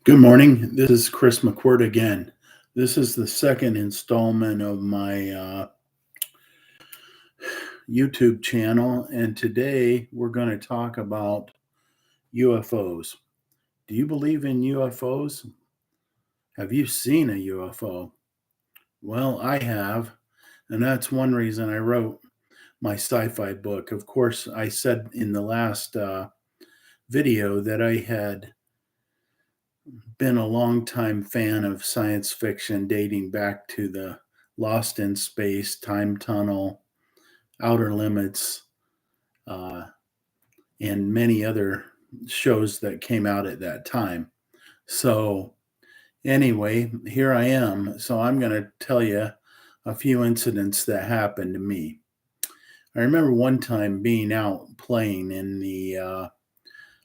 Good morning. This is Chris McCord again. This is the second installment of my YouTube channel, and today we're going to talk about UFOs. Do you believe in UFOs? Have you seen a UFO? Well, I have, and that's one reason I wrote my sci fi book. Of course, I said in the last video that I had been a longtime fan of science fiction dating back to the Lost in Space, Time Tunnel, Outer Limits, uh, and many other shows that came out at that time. So, anyway, here I am. So, I'm going to tell you a few incidents that happened to me. I remember one time being out playing in the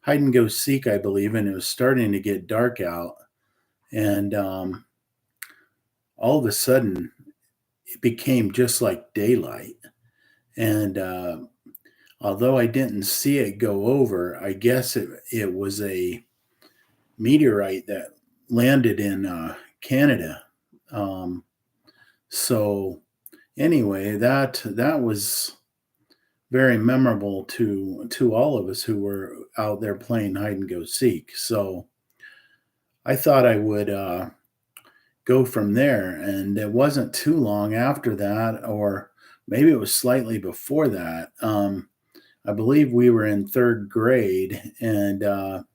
hide and go seek, I believe, and it was starting to get dark out. And all of a sudden, it became just like daylight. And although I didn't see it go over, I guess it was a meteorite that landed in Canada. Um, so anyway, that was very memorable to all of us who were out there playing hide and go seek. So I thought I would go from there, and it wasn't too long after that, or maybe it was slightly before that. I believe we were in third grade and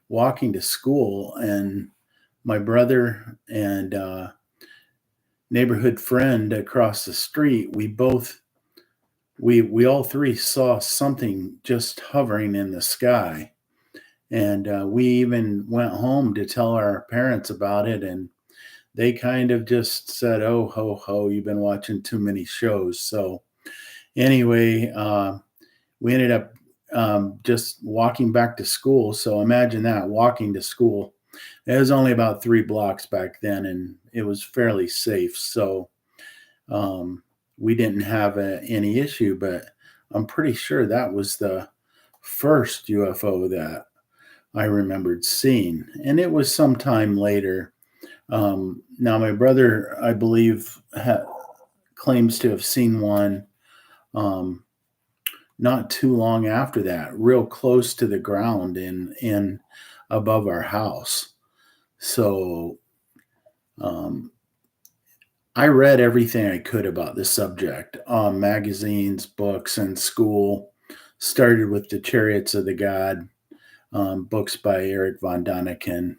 walking to school, and my brother and neighborhood friend across the street, we all three saw something just hovering in the sky, and we even went home to tell our parents about it, and they kind of just said, "Oh, ho, ho, you've been watching too many shows." So anyway, we ended up just walking back to school. So imagine that, walking to school. It was only about 3 blocks back then, and it was fairly safe. So um, we didn't have any issue, but I'm pretty sure that was the first UFO that I remembered seeing. And it was sometime later. Now, my brother, I believe, claims to have seen one um, not too long after that, real close to the ground in above our house. So um, I read everything I could about the subject, magazines, books, and school. Started with the Chariots of the God, books by Eric von Daniken.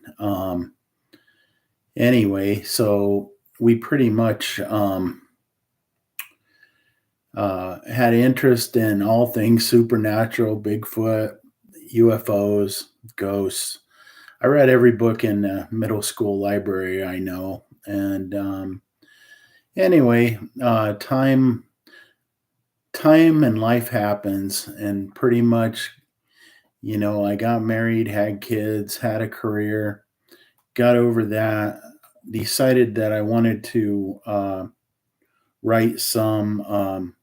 Anyway, so we pretty much had interest in all things supernatural, Bigfoot, UFOs, ghosts. I read every book in the middle school library I know. And anyway, time and life happens, and pretty much, I got married, had kids, had a career, got over that, decided that I wanted to write some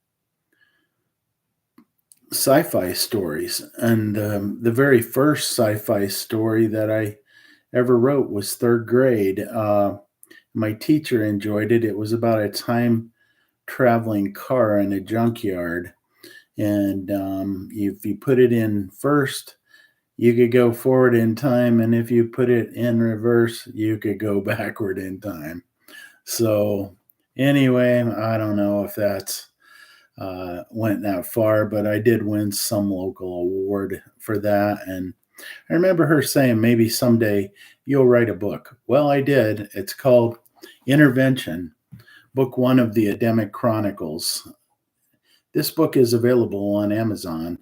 sci-fi stories, and the very first sci-fi story that I ever wrote was third grade. My teacher enjoyed it. It was about a time traveling car in a junkyard, and if you put it in first, you could go forward in time, and if you put it in reverse, you could go backward in time. So anyway, I don't know if that's went that far, but I did win some local award for that. And I remember her saying, maybe someday you'll write a book. Well, I did. It's called Intervention, Book One of the Ademic Chronicles. This book is available on Amazon,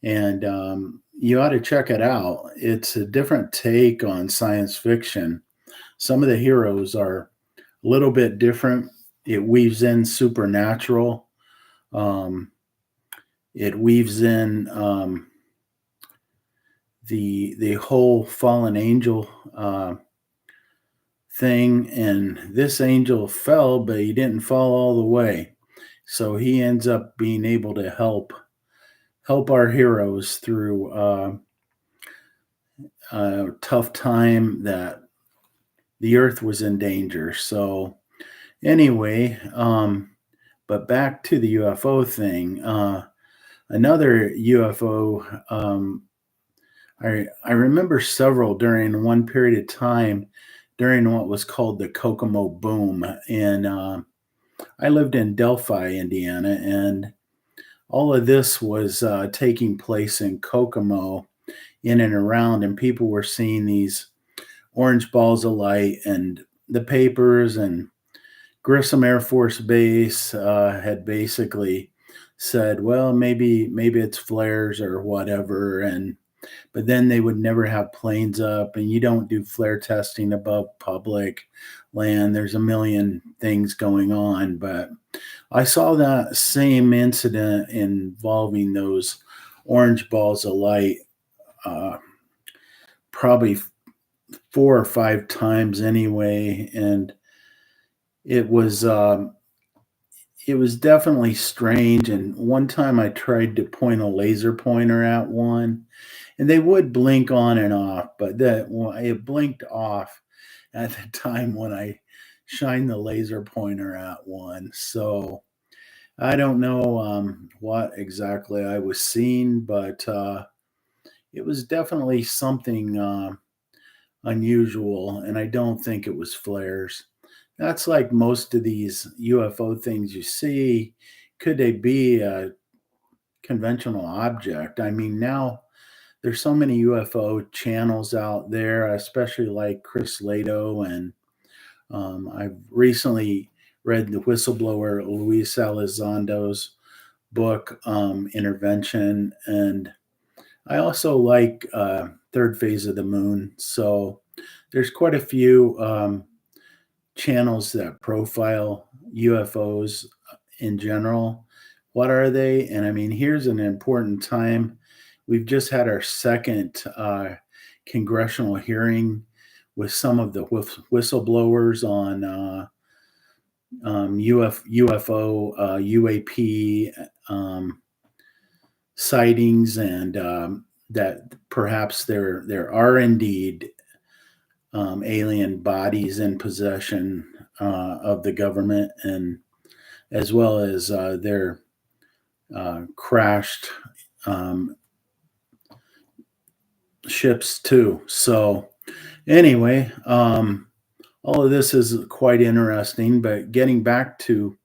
and you ought to check it out. It's a different take on science fiction. Some of the heroes are a little bit different. It weaves in supernatural. Um, it weaves in the whole fallen angel thing, and this angel fell, but he didn't fall all the way. So he ends up being able to help our heroes through tough time that the Earth was in danger. So anyway, but back to the UFO thing. Another UFO. I remember several during one period of time during what was called the Kokomo boom, and I lived in Delphi, Indiana, and all of this was taking place in Kokomo, in and around, and people were seeing these orange balls of light, and the papers and Grissom Air Force Base had basically said, well, maybe it's flares or whatever, and but then they would never have planes up, and you don't do flare testing above public land. There's a million things going on, but I saw that same incident involving those orange balls of light uh, probably 4 or 5 times anyway, and it was um, it was definitely strange. And one time I tried to point a laser pointer at one, and they would blink on and off, but that well, it blinked off at the time when I shined the laser pointer at one. So I don't know what exactly I was seeing, but it was definitely something unusual, and I don't think it was flares. That's like most of these UFO things you see. Could they be a conventional object? I mean, now there's so many UFO channels out there, especially like Chris Lato, and I've recently read the whistleblower Luis Elizondo's book, Intervention, and I also like Third Phase of the Moon. So there's quite a few channels that profile UFOs in general. What are they? And I mean, here's an important time. We've just had our second congressional hearing with some of the whistleblowers on UFO, UAP sightings, and that perhaps there are indeed alien bodies in possession of the government, and as well as their crashed um, ships too. So anyway, all of this is quite interesting. But getting back to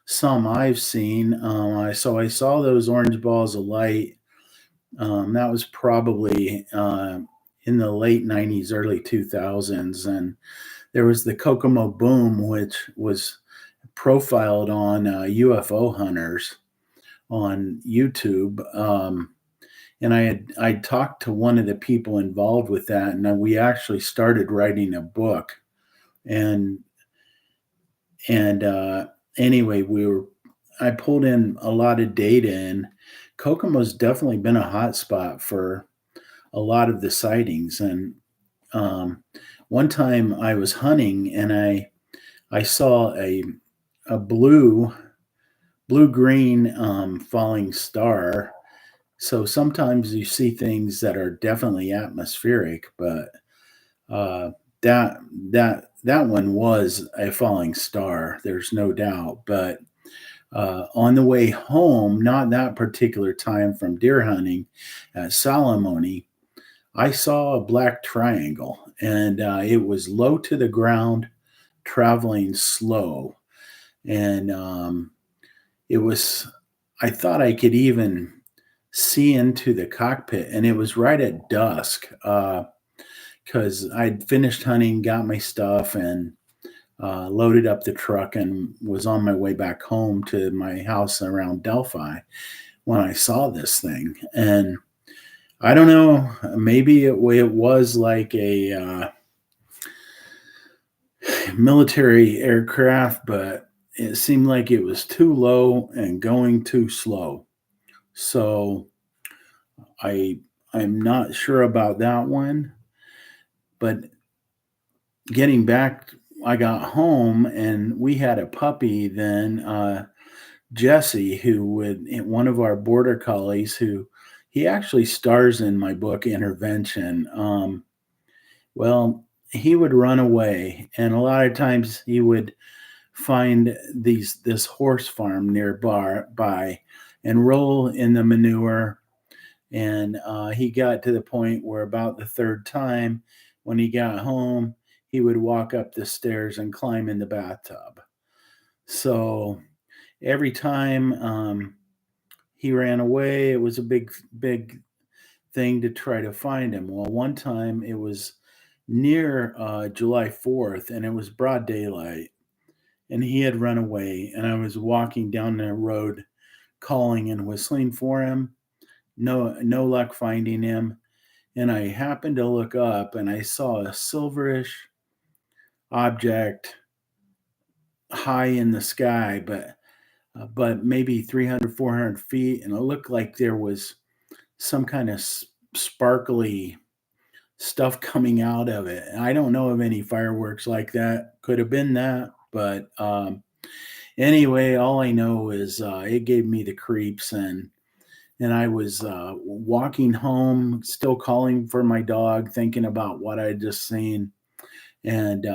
some I've seen, I saw those orange balls of light. That was probably in the late '90s, early 2000s, and there was the Kokomo boom, which was profiled on UFO hunters on YouTube. And I talked to one of the people involved with that, and we actually started writing a book. And and anyway, I pulled in a lot of data, and Kokomo's definitely been a hot spot for a lot of the sightings. And um, one time I was hunting, and I saw a blue green falling star. So sometimes you see things that are definitely atmospheric, but uh, that one was a falling star. There's no doubt. But on the way home, not that particular time from deer hunting at Salamone, I saw a black triangle, and it was low to the ground, traveling slow, and it was. I thought I could even see into the cockpit, and it was right at dusk because I'd finished hunting, got my stuff, and loaded up the truck, and was on my way back home to my house around Delphi when I saw this thing. And I don't know, maybe it was like a military aircraft, but it seemed like it was too low and going too slow. So I I'm not sure about that one, but getting back, I got home and we had a puppy then, Jesse, who would one of our border collies who He actually stars in my book Intervention. Well, he would run away, and a lot of times he would find this horse farm nearby by and roll in the manure. And he got to the point where about the third time, when he got home, he would walk up the stairs and climb in the bathtub. So every time he ran away, it was a big thing to try to find him. Well, one time it was near July 4th, and it was broad daylight, and he had run away. And I was walking down the road, calling and whistling for him. No luck finding him. And I happened to look up, and I saw a silverish object high in the sky, but maybe 300, 400 feet, and it looked like there was some kind of sparkly stuff coming out of it. And I don't know of any fireworks like that. Could have been that, but anyway, all I know is it gave me the creeps, and I was walking home, still calling for my dog, thinking about what I would just seen. And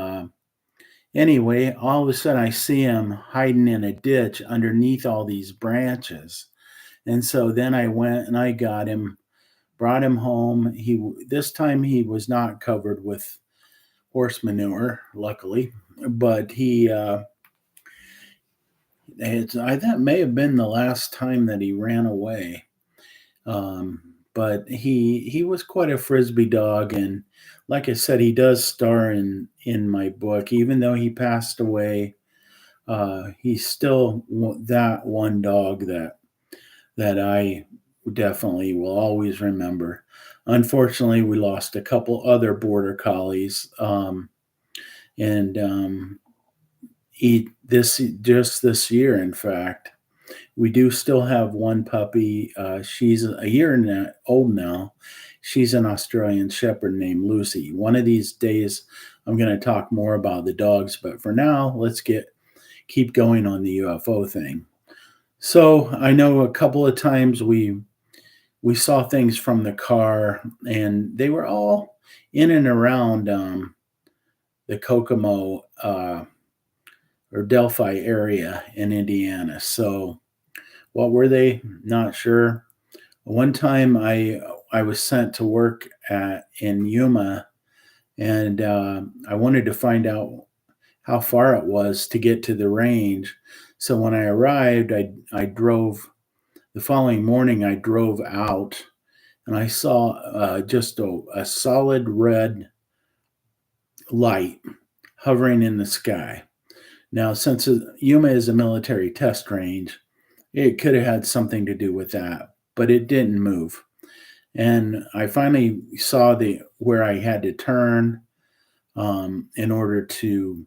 anyway, all of a sudden, I see him hiding in a ditch underneath all these branches. And so then I went and I got him, brought him home. This time he was not covered with horse manure, luckily, but that may have been the last time that he ran away. But he was quite a frisbee dog, and like I said, he does star in my book. Even though he passed away, he's still that one dog that I definitely will always remember. Unfortunately, we lost a couple other border collies, and this year, in fact. We do still have one puppy. She's a year old now. She's an Australian Shepherd named Lucy. One of these days, I'm going to talk more about the dogs, but for now, let's keep going on the UFO thing. So I know a couple of times we saw things from the car, and they were all in and around the Kokomo or Delphi area in Indiana. So what were they? Not sure. One time I was sent to work in Yuma, and I wanted to find out how far it was to get to the range. So when I arrived, I drove the following morning. I drove out, and I saw just a solid red light hovering in the sky. Now, since Yuma is a military test range, it could have had something to do with that, but it didn't move. And I finally saw where I had to turn in order to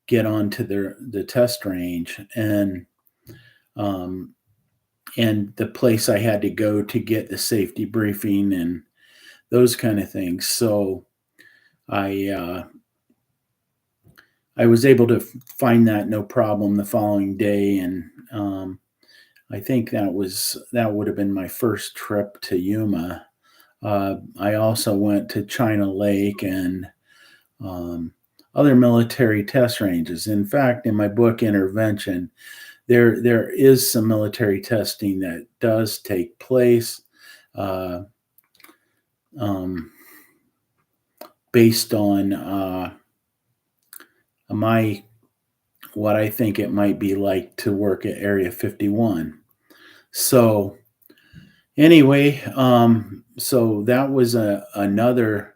get onto the test range, um, and the place I had to go to get the safety briefing and those kind of things. So I was able to find that no problem the following day, and I think that would have been my first trip to Yuma. I also went to China Lake and other military test ranges. In fact, in my book Intervention, there is some military testing that does take place um, based on my what I think it might be like to work at Area 51. So anyway, so that was another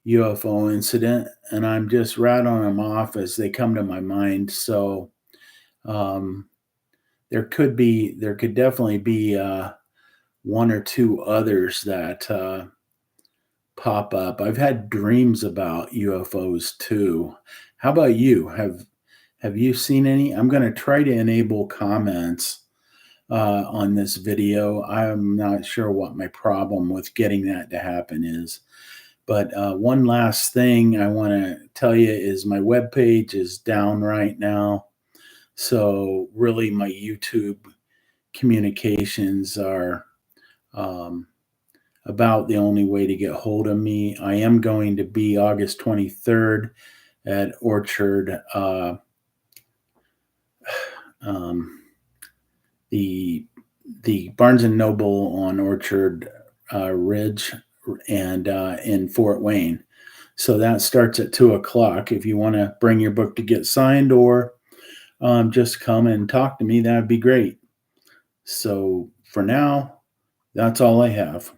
UFO incident, and I'm just rattling them off as they come to my mind. So um, there could definitely be one or two others that pop up. I've had dreams about UFOs too. How about you? Have you seen any? I'm going to try to enable comments on this video. I'm not sure what my problem with getting that to happen is. But one last thing I want to tell you is my webpage is down right now. So really my YouTube communications are about the only way to get hold of me. I am going to be August 23rd at Orchard, um, the the Barnes and Noble on Orchard Ridge and in Fort Wayne. So that starts at 2 o'clock. If you want to bring your book to get signed or just come and talk to me, that would be great. So for now, that's all I have.